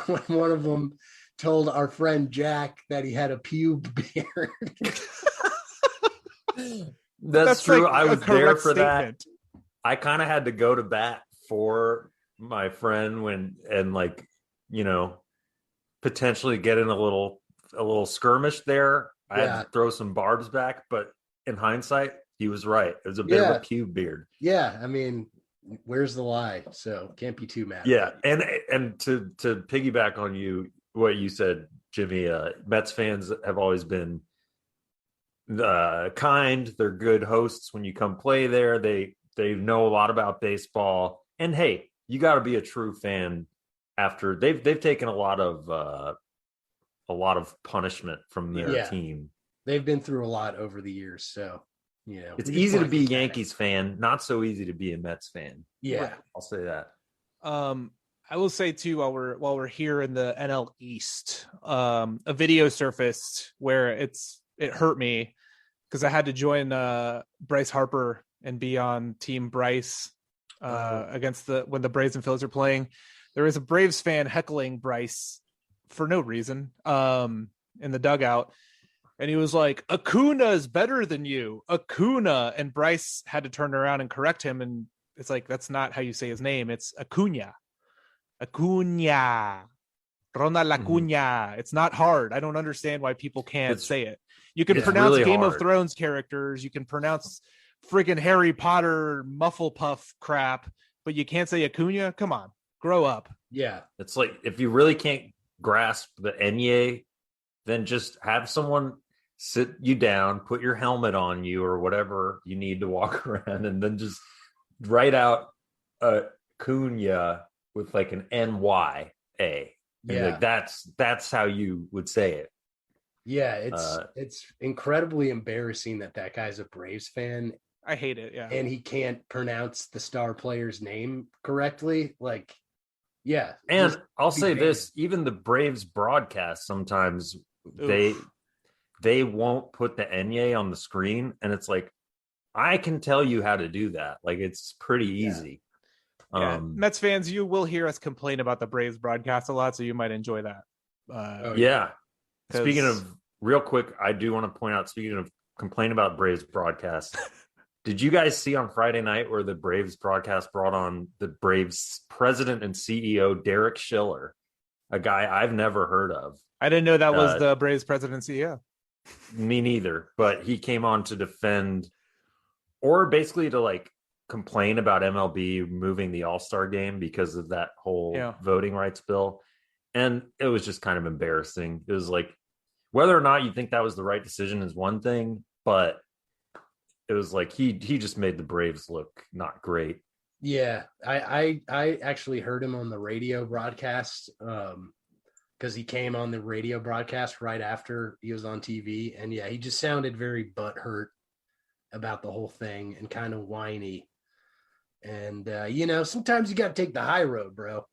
when one of them told our friend Jack that he had a pube beard. That's true. Like I was there for statement. That. I kind of had to go to bat for my friend potentially get in a little skirmish there. I had to throw some barbs back, but in hindsight, he was right. It was a bit of a pube beard. Yeah, I mean, where's the lie? So can't be too mad. Yeah, and to piggyback on what you said, Jimmy, Mets fans have always been kind. They're good hosts when you come play there. They know a lot about baseball, and hey, you got to be a true fan after they've taken a lot of punishment from their team. They've been through a lot over the years, so it's easy to be a Yankees fan, not so easy to be a Mets fan. Yeah, I'll say that. I will say too, while we're here in the NL East, a video surfaced where it hurt me because I had to join Bryce Harper and be on Team Bryce against when the Braves and Phillies are playing. There was a Braves fan heckling Bryce for no reason in the dugout, and he was like, "Acuna is better than you, Acuna," and Bryce had to turn around and correct him, and it's like, that's not how you say his name. It's Acuna. Ronald Acuna. It's not hard. I don't understand why people can't say it. You can pronounce really Game hard. of Thrones characters. You can pronounce freaking Harry Potter Mufflepuff crap, but you can't say Acuna. Come on, grow up. Yeah, it's like, if you really can't grasp the Enye, then just have someone sit you down, put your helmet on you or whatever you need to walk around, and then just write out Acuna with like an NYA. Yeah, like that's how you would say it. Yeah, it's incredibly embarrassing that guy's a Braves fan. I hate it. Yeah, and he can't pronounce the star player's name correctly. Like, yeah. And I'll say this: even the Braves broadcast sometimes they won't put the Enye on the screen, and it's like, I can tell you how to do that. Like, it's pretty easy. Yeah. Mets fans, you will hear us complain about the Braves broadcast a lot, so you might enjoy that. Yeah. Speaking of real quick, I do want to point out, speaking of complain about Braves broadcast, did you guys see on Friday night where the Braves broadcast brought on the Braves president and CEO, Derek Schiller, a guy I've never heard of? I didn't know that was the Braves president CEO. Me neither, but he came on to defend, or basically to like complain about MLB moving the All-Star game because of that whole voting rights bill. And it was just kind of embarrassing. It was like, whether or not you think that was the right decision is one thing, but it was like he just made the Braves look not great. Yeah, I actually heard him on the radio broadcast because he came on the radio broadcast right after he was on TV, and yeah, he just sounded very butthurt about the whole thing and kind of whiny. And sometimes you got to take the high road, bro.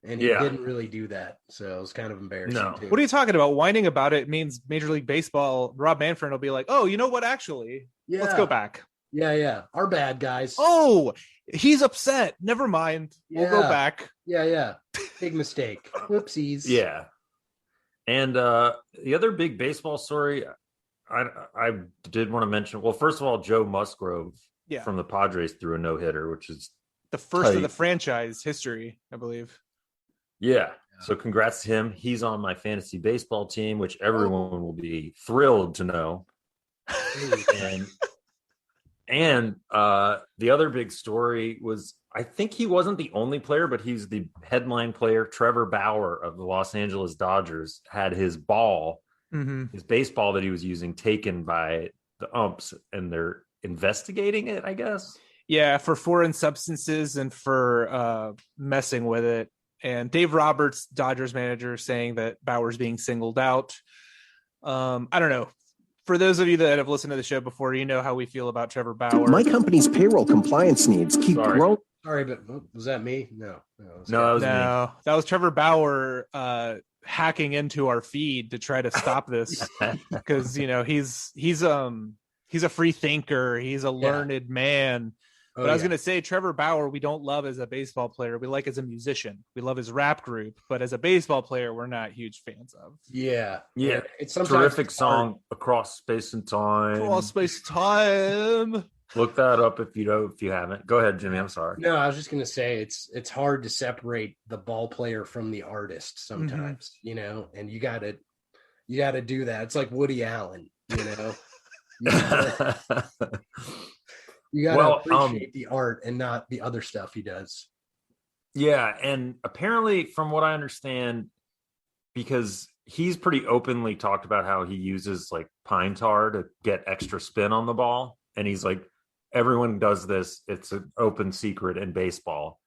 And he didn't really do that, so it was kind of embarrassing. No. Too. What are you talking about? Whining about it means Major League Baseball, Rob Manfred will be like, oh, you know what? Actually, let's go back. Yeah. Our bad, guys. Oh, he's upset. Never mind. We'll go back. Yeah. Big mistake. Whoopsies. Yeah. And the other big baseball story I did want to mention, well, first of all, Joe Musgrove from the Padres threw a no-hitter, which is the first of the franchise history, I believe. Yeah. So congrats to him. He's on my fantasy baseball team, which everyone will be thrilled to know. And the other big story was, I think he wasn't the only player, but he's the headline player. Trevor Bauer of the Los Angeles Dodgers had his ball, his baseball that he was using, taken by the umps, and they're investigating it, I guess. Yeah, for foreign substances and for messing with it. And Dave Roberts, Dodgers manager, saying that Bauer's being singled out. I don't know. For those of you that have listened to the show before, you know how we feel about Trevor Bauer. My company's payroll compliance needs keep growing. Sorry, but was that me? No, that was Trevor Bauer hacking into our feed to try to stop this because he's a free thinker. He's a learned man. But I was going to say, Trevor Bauer, we don't love as a baseball player. We like as a musician. We love his rap group. But as a baseball player, we're not huge fans of. Yeah. It's a terrific song, Across Space and Time. Across Space and Time. Look that up if you haven't. Go ahead, Jimmy. I'm sorry. No, I was just going to say it's hard to separate the ball player from the artist sometimes, and you got to do that. It's like Woody Allen, You gotta appreciate the art and not the other stuff he does. Yeah, and apparently, from what I understand, because he's pretty openly talked about how he uses like pine tar to get extra spin on the ball, and he's like, everyone does this. It's an open secret in baseball.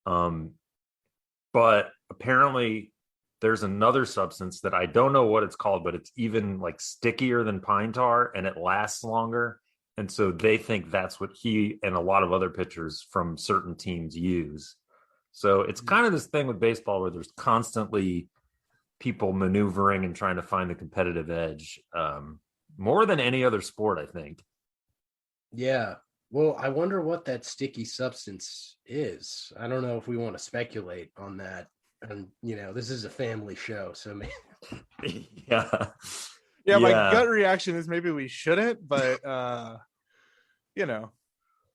But apparently, there's another substance that I don't know what it's called, but it's even like stickier than pine tar, and it lasts longer. And so they think that's what he and a lot of other pitchers from certain teams use. So it's kind of this thing with baseball where there's constantly people maneuvering and trying to find the competitive edge, more than any other sport, I think. Yeah. Well, I wonder what that sticky substance is. I don't know if we want to speculate on that. And, this is a family show, so maybe. Yeah, my gut reaction is maybe we shouldn't, but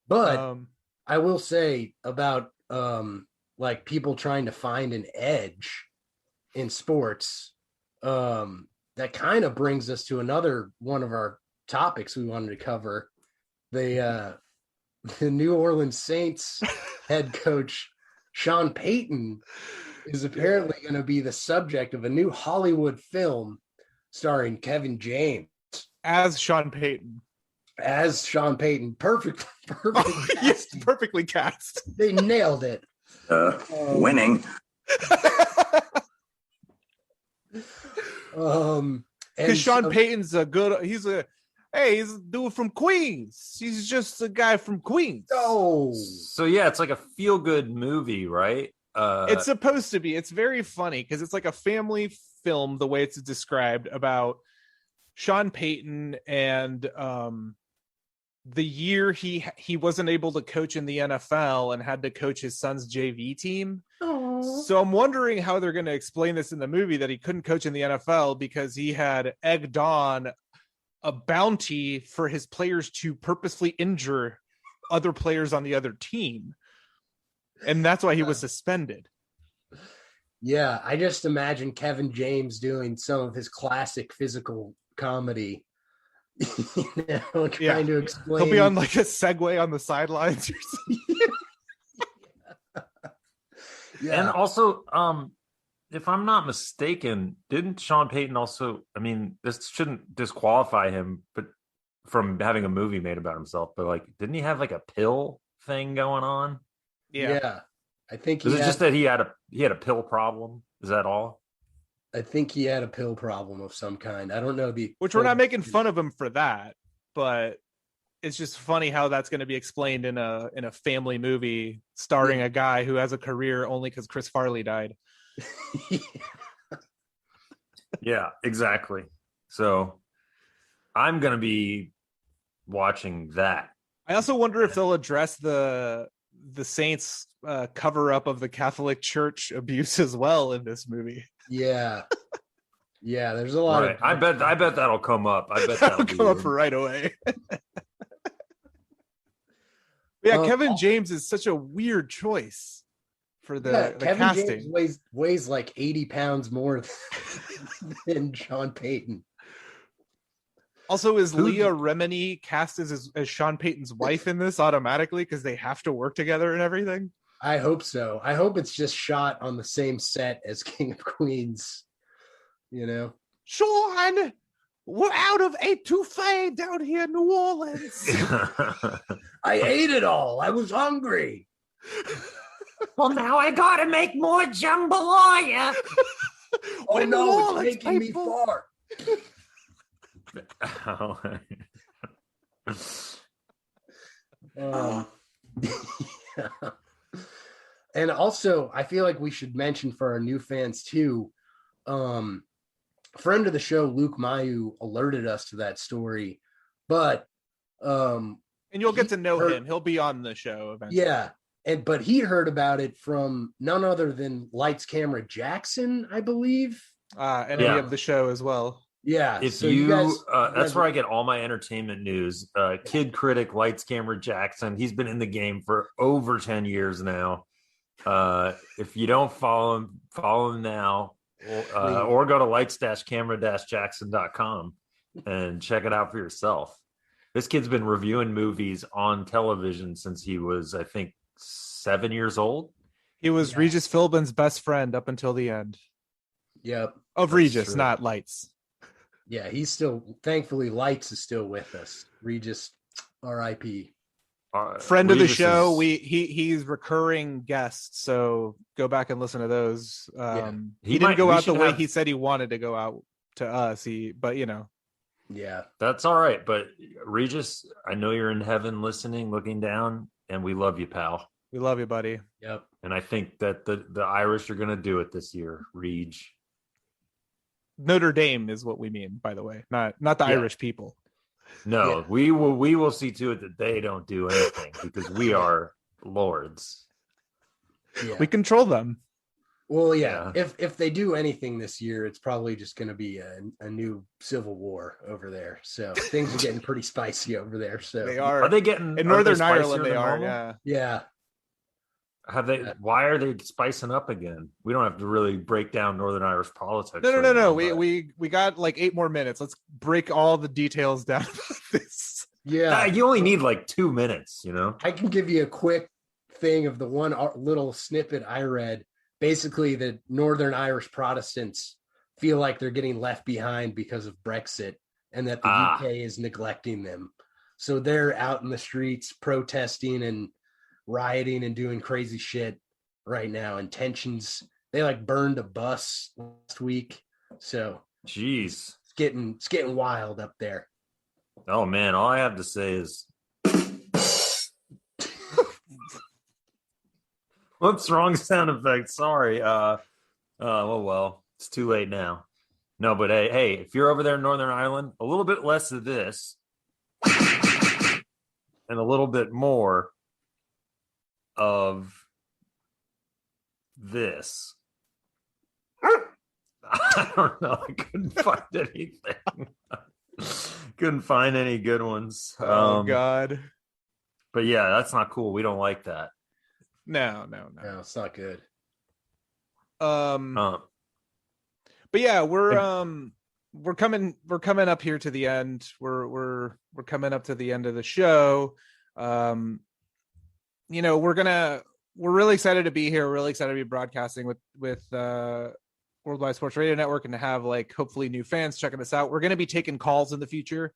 But I will say about like people trying to find an edge in sports, that kind of brings us to another one of our topics we wanted to cover. The New Orleans Saints head coach Sean Payton is apparently going to be the subject of a new Hollywood film starring Kevin James as Sean Payton. Perfect. Yes, perfectly cast. They nailed it. Winning. Because Sean Payton's he's a dude from Queens. He's just a guy from Queens. Oh, so yeah, it's like a feel-good movie, right? It's supposed to be. It's very funny because it's like a family film, the way it's described, about Sean Payton and the year he wasn't able to coach in the NFL and had to coach his son's JV team. Aww. So I'm wondering how they're going to explain this in the movie, that he couldn't coach in the NFL because he had egged on a bounty for his players to purposefully injure other players on the other team. And that's why he was suspended. Yeah, I just imagine Kevin James doing some of his classic physical comedy. Trying to explain. He'll be on like a Segway on the sidelines or something. Yeah. And also, if I'm not mistaken, didn't Sean Payton also, I mean, this shouldn't disqualify him but from having a movie made about himself, but like, didn't he have like a pill thing going on? Yeah. I think is it just that he had a pill problem? Is that all? I think he had a pill problem of some kind. I don't know which we're not making fun of him for that, but it's just funny how that's going to be explained in a family movie starring a guy who has a career only because Chris Farley died. Yeah, exactly. So I'm going to be watching that. I also wonder if they'll address the Saints cover up of the Catholic Church abuse as well in this movie. Yeah. Yeah, there's a lot of I bet that'll come up. I bet that'll come up right away. Yeah, Kevin James is such a weird choice for the Kevin casting. James weighs like 80 pounds more than Sean Payton. Also, is Leah Remini cast as Sean Payton's wife in this automatically because they have to work together and everything? I hope so. I hope it's just shot on the same set as King of Queens. You know, Sean, we're out of etouffee down here in New Orleans. I ate it all. I was hungry. Well, now I gotta make more jambalaya. Oh no, it's making me fart. Yeah. And also, I feel like we should mention for our new fans too. Friend of the show, Luke Mayu, alerted us to that story, but and you'll get to know him. He'll be on the show eventually. Yeah, but he heard about it from none other than Lights Camera Jackson, I believe. Enemy of the show as well. Yeah. If so you guys, that's where I get all my entertainment news. Kid critic Lights Camera Jackson. He's been in the game for over 10 years now. If you don't follow him now, or go to lights-camera-jackson.com and check it out for yourself. This kid's been reviewing movies on television since he was, I think, 7 years old. He was Regis Philbin's best friend up until the end. Yep. Of Regis, not Lights. Yeah, he's still, thankfully, Lights is still with us. Regis, R.I.P. Friend of the show. He's recurring guest, so go back and listen to those. He didn't go out the way he said he wanted to go out to us. But you know, yeah, that's all right. But Regis, I know you're in heaven listening, looking down, and we love you, pal. We love you, buddy. Yep. And I think that the Irish are going to do it this year. Reg. Notre Dame is what we mean, by the way, not the Irish people. No, we will see to it that they don't do anything because we are lords. Yeah. We control them. Well, yeah. If they do anything this year, it's probably just going to be a new civil war over there. So things are getting pretty spicy over there. So they are. Are they getting in Northern Ireland? They are. Normal? Yeah. Have they? Why are they spicing up again? We don't have to really break down Northern Irish politics. No. We got like 8 more minutes. Let's break all the details down about this. Yeah, you only need like 2 minutes. You know, I can give you a quick thing of the one little snippet I read. Basically, the Northern Irish Protestants feel like they're getting left behind because of Brexit, and that the UK is neglecting them. So they're out in the streets protesting and rioting and doing crazy shit right now, and tensions. They like burned a bus last week, so jeez, it's getting wild up there. Oh man, all I have to say is whoops, wrong sound effect, sorry. Well, it's too late now. No, but hey, if you're over there in Northern Ireland, a little bit less of this and a little bit more of this. I don't know. I couldn't find anything. Couldn't find any good ones. Oh God. But yeah, that's not cool. We don't like that. No, it's not good. But yeah, we're coming up here to the end. We're coming up to the end of the show. We're really excited to be here. We're really excited to be broadcasting with Worldwide Sports Radio Network and to have hopefully new fans checking us out. We're going to be taking calls in the future.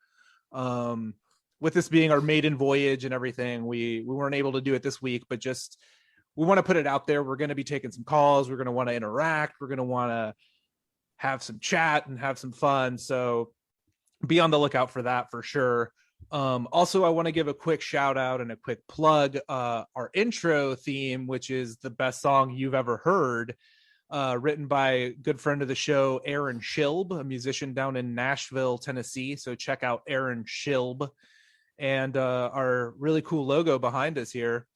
With this being our maiden voyage and everything, we weren't able to do it this week, but just we want to put it out there. We're going to be taking some calls. We're going to want to interact. We're going to want to have some chat and have some fun. So be on the lookout for that for sure. Also, I want to give a quick shout out and a quick plug. Our intro theme, which is the best song you've ever heard, written by a good friend of the show, Aaron Schilb, a musician down in Nashville, Tennessee. So check out Aaron Schilb. And our really cool logo behind us here,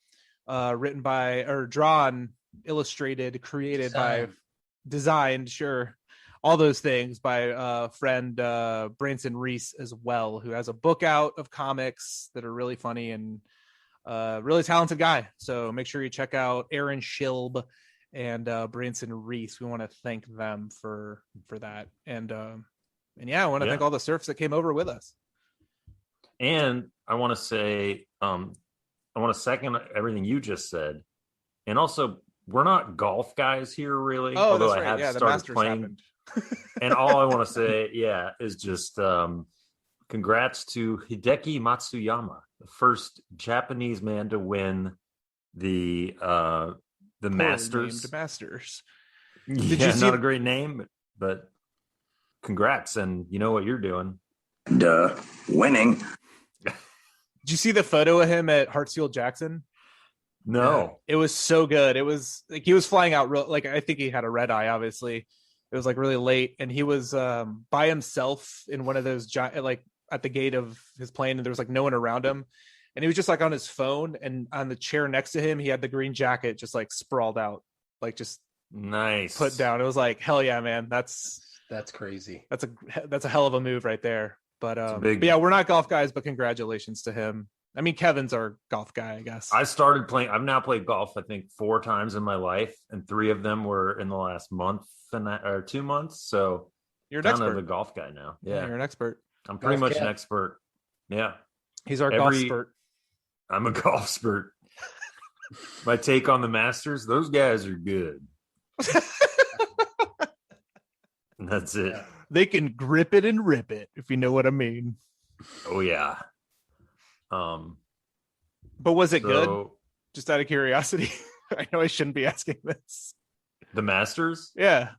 written by, or drawn, illustrated, created by, designed, sure, all those things by friend Branson Reese as well, who has a book out of comics that are really funny and really talented guy. So make sure you check out Aaron Schilb and Branson Reese. We want to thank them for that. And yeah, I want to thank all the Surfs that came over with us. And I want to say, I want to second everything you just said. And also, we're not golf guys here, really. Oh, although that's right. I have The started Masters playing. happened. And all I want to say, is just congrats to Hideki Matsuyama, the first Japanese man to win the Masters. Masters. Did you see? Not a great name, but congrats, and you know what you're doing. Winning. Did you see the photo of him at Hartsfield Jackson? No. It was so good. It was like he was flying out real, I think he had a red eye, obviously. It was really late, and he was by himself in one of those at the gate of his plane, and there was no one around him. And he was just on his phone, and on the chair next to him, he had the green jacket just sprawled out, just nice put down. It was hell yeah, man. That's crazy. That's a hell of a move right there. But yeah, we're not golf guys, but congratulations to him. I mean, Kevin's our golf guy, I guess. I started playing. I've now played golf, I think, 4 times in my life, and 3 of them were in the last month or 2 months. So you're an expert. I'm a golf guy now. Yeah, you're an expert. I'm pretty much an expert. Yeah, he's our golf expert. I'm a golf expert. My take on the Masters: those guys are good. And that's it. They can grip it and rip it, if you know what I mean. Oh yeah. But was it good? Just out of curiosity. I know I shouldn't be asking this. The Masters? Yeah.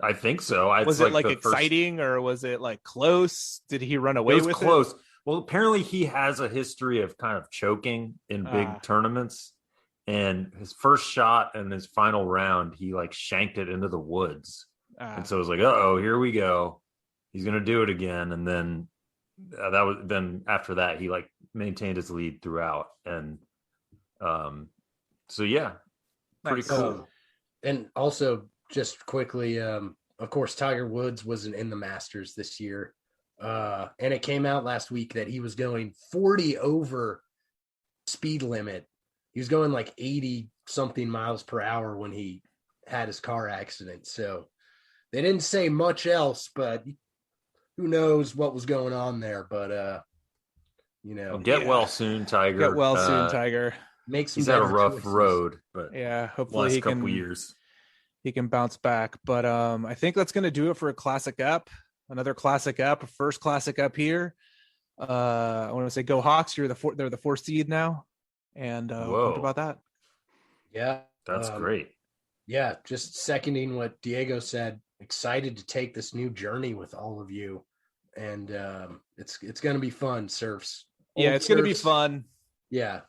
I think so. Was it exciting or was it close? Did he run away with it? Close. Well, apparently he has a history of kind of choking in big tournaments. And his first shot and his final round, he shanked it into the woods. And so it was uh-oh, here we go. He's going to do it again. And then then after that, he maintained his lead throughout. And so, yeah, pretty cool. And also just quickly, of course, Tiger Woods wasn't in the Masters this year. And it came out last week that he was going 40 over speed limit. He was going 80 something miles per hour when he had his car accident. So they didn't say much else, but who knows what was going on there. But, get well soon, Tiger. Get well soon, Tiger. He's had a rough road, but yeah, hopefully last couple years he can bounce back. But I think that's going to do it for a classic app. Another classic app, a first classic up here. I want to say go Hawks. They're the 4th seed now. And what about that? Yeah. That's great. Yeah. Just seconding what Diego said, excited to take this new journey with all of you. And it's going to be fun, Surfs. Yeah, it's going to be fun. Yeah.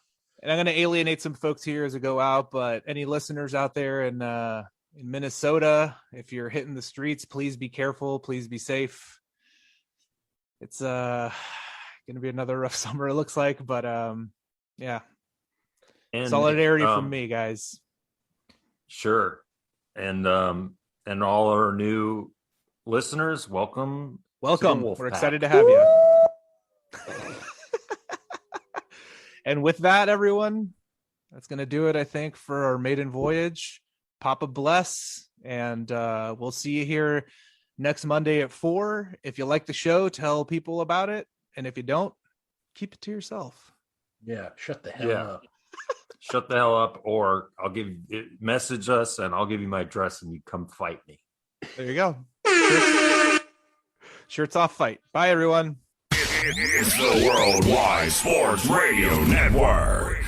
And I'm going to alienate some folks here as I go out, but any listeners out there in Minnesota, if you're hitting the streets, please be careful. Please be safe. It's going to be another rough summer, it looks like, but yeah. And solidarity from me, guys. Sure. And all our new listeners, welcome. Welcome. Wolf We're Pack. excited to have you. And with that, everyone, that's going to do it, I think, for our maiden voyage. Papa bless. And we'll see you here next Monday at 4. If you like the show, tell people about it. And if you don't, keep it to yourself. Yeah, shut the hell up. Shut the hell up, or I'll message us and I'll give you my address and you come fight me. There you go. Shirts off fight. Bye, everyone. It's the Worldwide Sports Radio Network.